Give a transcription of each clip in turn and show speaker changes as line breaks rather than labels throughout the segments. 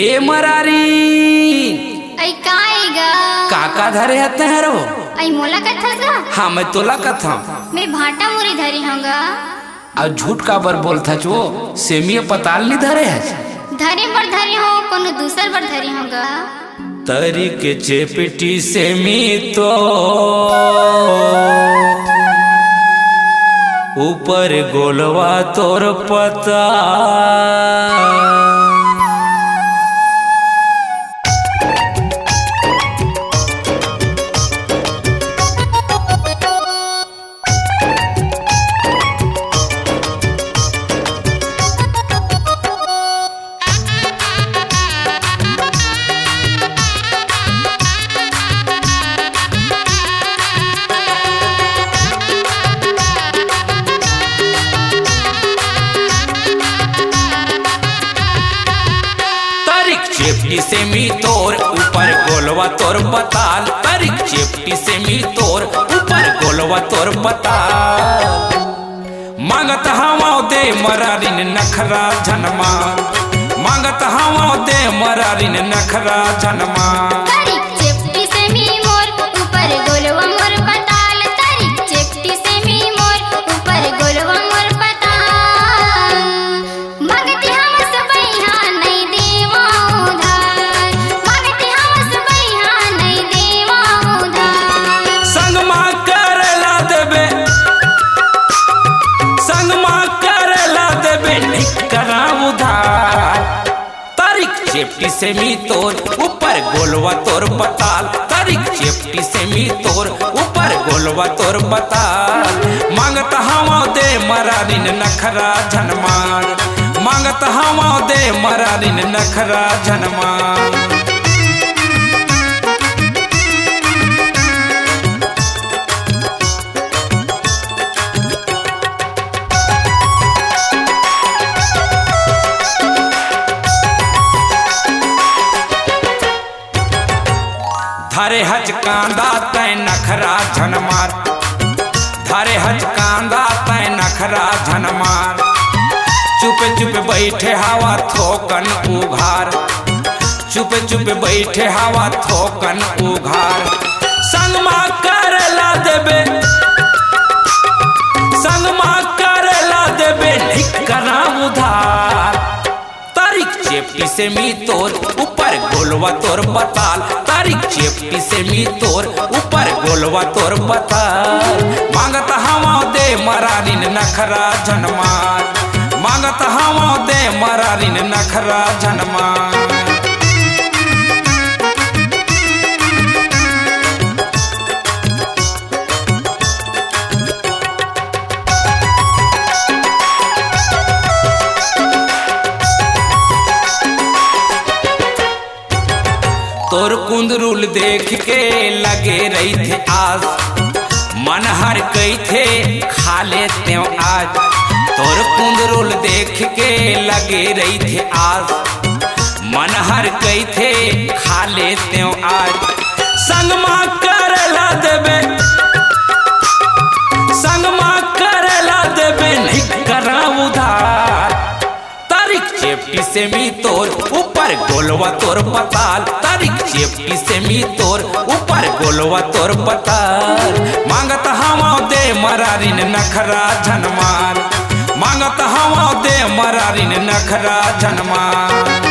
ए मरारी
ऐ काएगा
काका धरे हते हरो
ऐ मोला कथगा
हाँ मैं तोला कथा
मैं भाटा मुरी धरी होगा
और झूठ का बर बोलता जो सेमिया पताल नहीं धरे है
धरे पर धरी हो कोनो दूसर पर धरी होगा
तरी के चेपटी सेमी तो ऊपर गोलवा तोर पता चेपटी से मी तोर ऊपर गोलवा तोर बताल तरिक चेपटी से मी तोर ऊपर गोलवा तोर बताल मांगत हवा दे मरारिन नखरा जनमा मांगत हवा दे मरारिन नखरा जनमा
तरिक चेपटी से मी मोर ऊपर गोलवा मोर बताल तरिक चेपटी से मी मोर ऊपर गोलवा मोर बताल मांगती हम सब यहाँ नहीं देवा
चेपटी से मी तोर ऊपर गोलवा तोर बताल तरिक चेपटी से मी तोर ऊपर गोलवा तोर बताल मांगत हवा दे मरारिन नखरा जनमार मांगत हवा दे मरारिन नखरा जनमार धरे हज कांदा तय नखरा झनमार धरे हज कांदा तय नखरा झनमार चुप चुप बैठे हवा थोकन उघार चुप चुप बैठे हवा थोकन उघार संगमा करला देबे संगमा करला देबे निकरा उधार तरिक चेपटी से मी तोर ऊपर गोलवा तोर बताल तरिक चेपटी से मी तोर ऊपर गोलवा तोर बताल मांगत हवा दे मरारिन नखरा जनमार मांगत हवा दे मरारिन नखरा जनमार तोर कुंदरुल देख के लगे रही थे आज मन हर कई थे खा लेते आज तोर कुंदरुल देख के लगे रही थे आज मन हर कई थे खा लेते आज संगमा करला देबे संगमा करला देबे नहीं करा उधार तरिक चेपटी से मी तोर ऊपर गोलवा तोर बताल तरिक चेपटी से मी तोर ऊपर गोलवा तोर बताल मांगत हवा दे मरारिन नखरा जनमार मांगत हवा दे मरारिन नखरा जनमार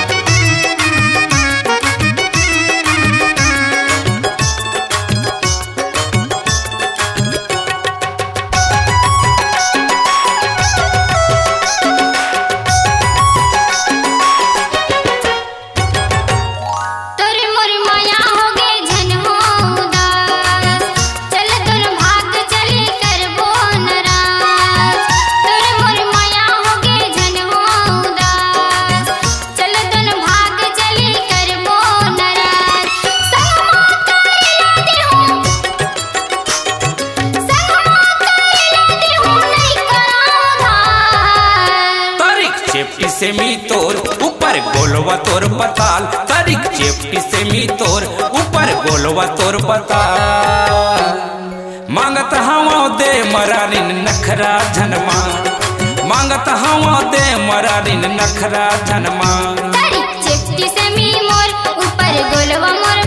चेपटी से मी तोर ऊपर गोलवा तोर बताल तरिक चेपटी से मी तोर ऊपर गोलवा तोर बताल मांगत हवा दे मरारिन नखरा जनमा मांगत हवा दे मरारिन नखरा जनमा।
चेपटी से मी मोर ऊपर गोलवा मोर